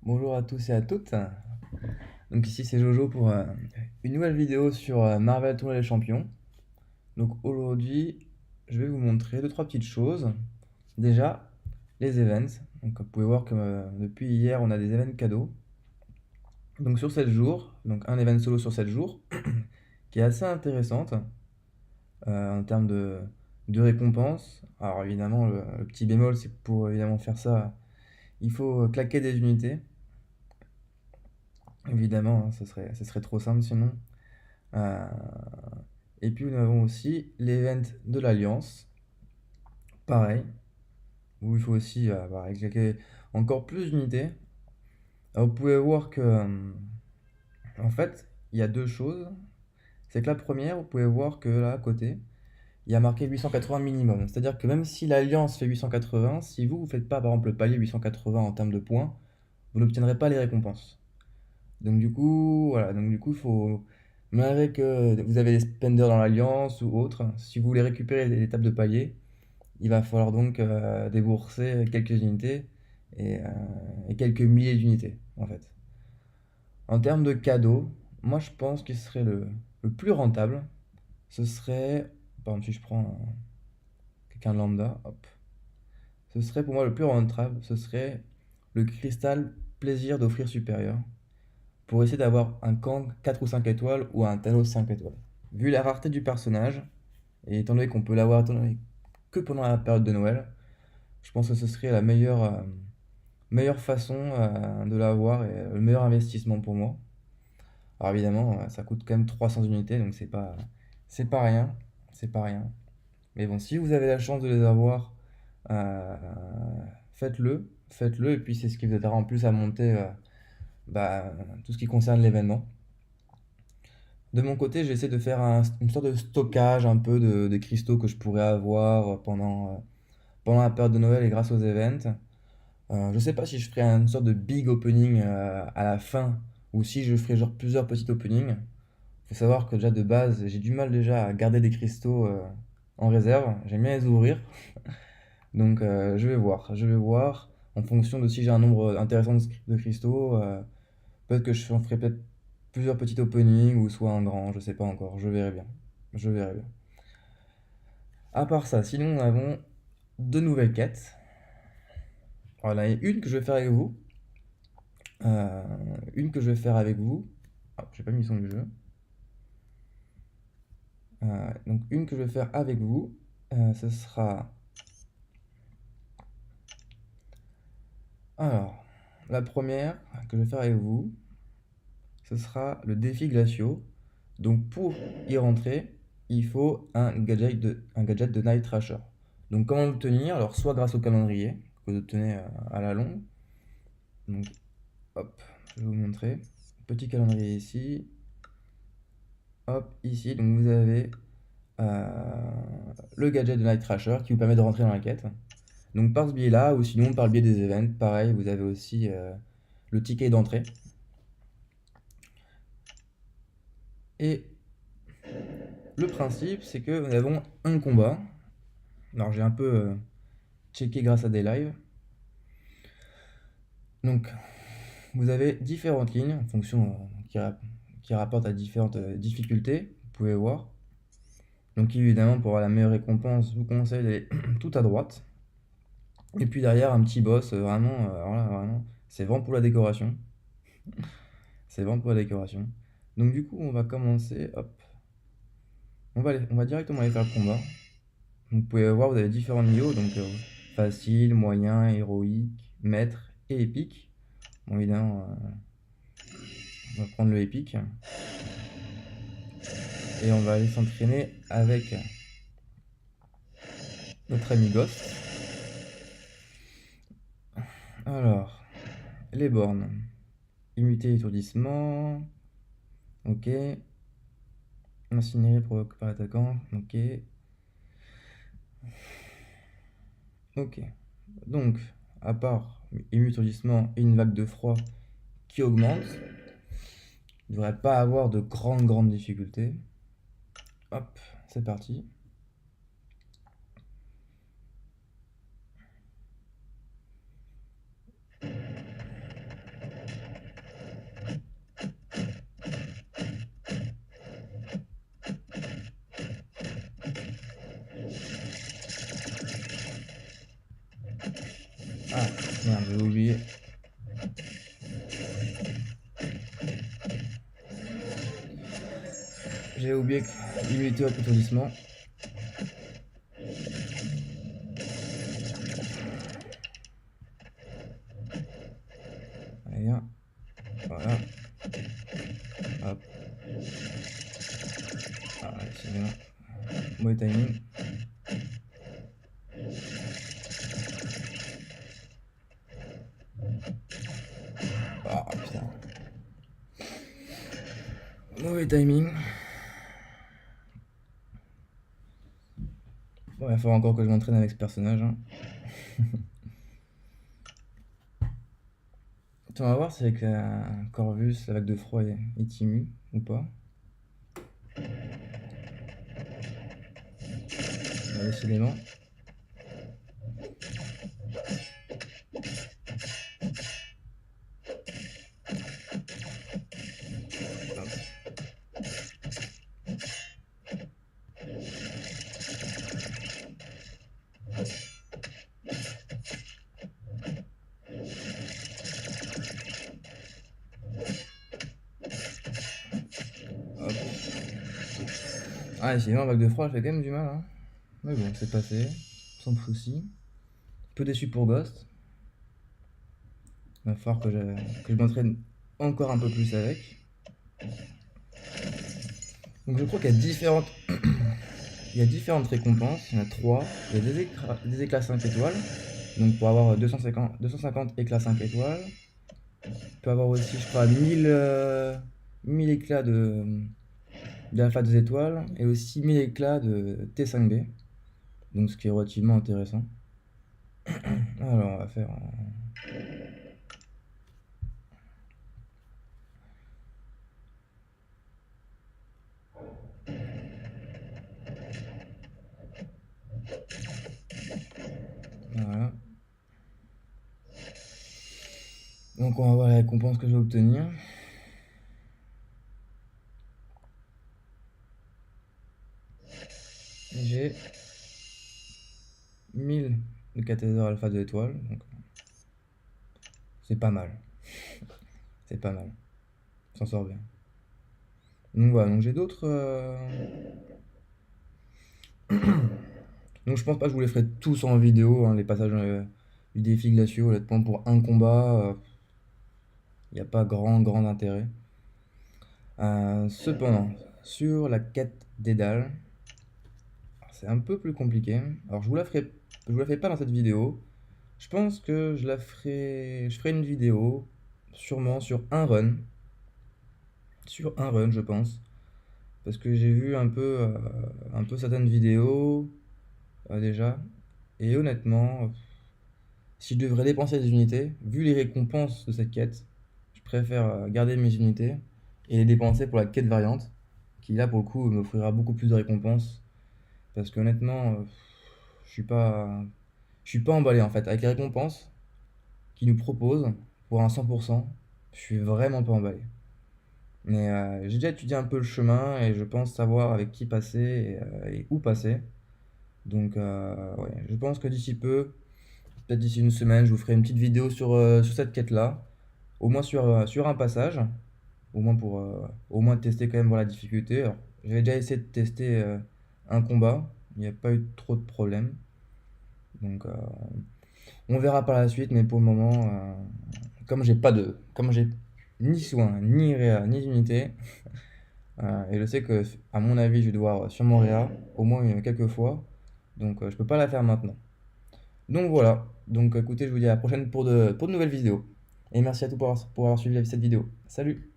Bonjour à tous et à toutes. Donc ici c'est Jojo pour une nouvelle vidéo sur Marvel Tournoi des Champions. Donc aujourd'hui, je vais vous montrer deux trois petites choses. Déjà, les events. Donc vous pouvez voir que depuis hier, on a des events cadeaux. Donc sur 7 jours, donc un event solo sur 7 jours, qui est assez intéressante en termes de récompense. Alors évidemment, le petit bémol, c'est que pour évidemment faire ça, il faut claquer des unités. Évidemment, hein, ce serait trop simple sinon. Euh, et puis nous avons aussi l'event de l'Alliance, pareil, où il faut aussi claquer encore plus d'unités. Alors, vous pouvez voir que, en fait, il y a deux choses. C'est que la première, vous pouvez voir que là, à côté, il y a marqué 880 minimum. C'est-à-dire que même si l'Alliance fait 880, si vous ne faites pas, par exemple, le palier 880 en termes de points, vous n'obtiendrez pas les récompenses. Donc du coup, voilà, donc du coup, il faut, malgré que vous avez des spenders dans l'Alliance ou autre, si vous voulez récupérer les étapes de palier, il va falloir donc débourser quelques unités et, euh, et quelques milliers d'unités en fait. En termes de cadeaux, moi je pense que ce serait le plus rentable, ce serait, par exemple si je prends quelqu'un de lambda, hop, ce serait pour moi le plus rentable, ce serait le cristal plaisir d'offrir supérieur pour essayer d'avoir un Kang 4 ou 5 étoiles ou un Thanos 5 étoiles. Vu la rareté du personnage, et étant donné qu'on peut l'avoir que pendant la période de Noël, je pense que ce serait la meilleure façon de l'avoir et le meilleur investissement pour moi. Alors évidemment, ça coûte quand même 300 unités, donc c'est pas rien, c'est pas rien. Mais bon, si vous avez la chance de les avoir, euh, faites-le, et puis c'est ce qui vous aidera en plus à monter tout ce qui concerne l'événement. De mon côté, j'essaie de faire une sorte de stockage un peu de cristaux que je pourrais avoir pendant la période de Noël et grâce aux events. Je sais pas si je ferai une sorte de big opening à la fin ou si je ferai genre plusieurs petits openings. Faut savoir que déjà de base, j'ai du mal déjà à garder des cristaux en réserve. J'aime bien les ouvrir. Donc je vais voir en fonction de si j'ai un nombre intéressant de cristaux. Peut-être que je en ferai peut-être plusieurs petits openings ou soit un grand, je sais pas encore. Je verrai bien. Je verrai bien. À part ça, sinon nous avons deux nouvelles quêtes. Alors, il y en a une que je vais faire avec vous. Euh, une que je vais faire avec vous. Ah, j'ai pas mis son du jeu. Donc une que je vais faire avec vous, ce sera... Alors, la première que je vais faire avec vous, ce sera le défi glaciaux. Donc pour y rentrer, il faut un gadget de Night Thrasher. Donc comment l'obtenir? Alors soit grâce au calendrier, que vous obtenez à la longue. Donc hop, je vais vous montrer. Petit calendrier ici. Hop, ici, donc vous avez euh, le gadget de Night Thrasher qui vous permet de rentrer dans la quête. Donc par ce biais-là, ou sinon par le biais des events, pareil, vous avez aussi le ticket d'entrée. Et le principe, c'est que nous avons un combat. Alors j'ai un peu checké grâce à des lives. Donc vous avez différentes lignes en fonction qui rapportent à différentes difficultés. Vous pouvez voir. Donc évidemment, pour avoir la meilleure récompense, je vous conseille d'aller tout à droite. Et puis derrière, un petit boss, vraiment, alors là, vraiment, c'est vraiment pour la décoration. C'est vraiment pour la décoration. Donc du coup, on va commencer, hop. On va directement aller faire le combat. Donc, vous pouvez voir, vous avez différents niveaux, donc facile, moyen, héroïque, maître et épique. Bon, évidemment, on va prendre le épique. Et on va aller s'entraîner avec notre ami Ghost. Alors, les bornes. Immunité étourdissement. Ok. Incinéré provoque par l'attaquant. Ok. Ok. Donc, à part étourdissement et une vague de froid qui augmente, il ne devrait pas avoir de grandes difficultés. Hop, c'est parti. Merde, j'avais oublié. J'avais oublié l'immunité au étourdissement. Allez, viens. Voilà. Hop. Ah, ouais, c'est bien. Mauvais timing. Ah, putain. Mauvais timing. Bon, il va falloir encore que je m'entraîne avec ce personnage. Hein. On va voir si avec Corvus, la vague de froid, il timide ou pas. Décidément. Hop. Ah, sinon, vague de froid, je fais quand même du mal. Hein. Mais bon, c'est passé. Sans souci. Peu déçu pour Ghost. Il va falloir que je m'entraîne encore un peu plus avec. Donc je crois qu'il y a différentes... il y a différentes récompenses. Il y en a 3. Il y a des éclats 5 étoiles. Donc pour avoir 250 éclats 5 étoiles. On peut avoir aussi, je crois, 1000 éclats d'alpha 2 étoiles. Et aussi 1000 éclats de T5B. Donc ce qui est relativement intéressant. Alors on va faire... Voilà. Donc on va voir la récompense que je vais obtenir. J'ai 1000 de cathéter alpha 2 étoiles. Donc c'est pas mal. C'est pas mal. S'en sort bien. Donc voilà, donc j'ai d'autres... Donc je pense pas que je vous les ferai tous en vidéo, hein, les passages du défi glaciaux. Honnêtement, pour un combat, il n'y a pas grand intérêt. Cependant, sur la quête d'Edal, c'est un peu plus compliqué. Alors je vous la fais pas dans cette vidéo. Je pense que je ferai une vidéo, sûrement sur un run. Sur un run, je pense. Parce que j'ai vu un peu certaines vidéos déjà. Et honnêtement, si je devrais dépenser des unités, vu les récompenses de cette quête, je préfère garder mes unités et les dépenser pour la quête variante, qui là pour le coup m'offrira beaucoup plus de récompenses. Parce qu'honnêtement, je suis pas emballé en fait. Avec les récompenses qu'ils nous proposent pour un 100%, je suis vraiment pas emballé. Mais j'ai déjà étudié un peu le chemin et je pense savoir avec qui passer et où passer. Donc ouais, je pense que d'ici peu, peut-être d'ici une semaine, je vous ferai une petite vidéo sur cette quête-là. Au moins sur un passage. Au moins pour au moins tester quand même voir la difficulté. Alors, j'avais déjà essayé de tester un combat. Il n'y a pas eu trop de problèmes. Donc on verra par la suite, mais pour le moment, comme j'ai ni soin, ni réa, ni unité, et je sais que à mon avis, je vais devoir sûrement réa, au moins quelques fois, donc je peux pas la faire maintenant. Donc voilà, donc écoutez, je vous dis à la prochaine pour de nouvelles vidéos. Et merci à tous pour avoir suivi cette vidéo. Salut!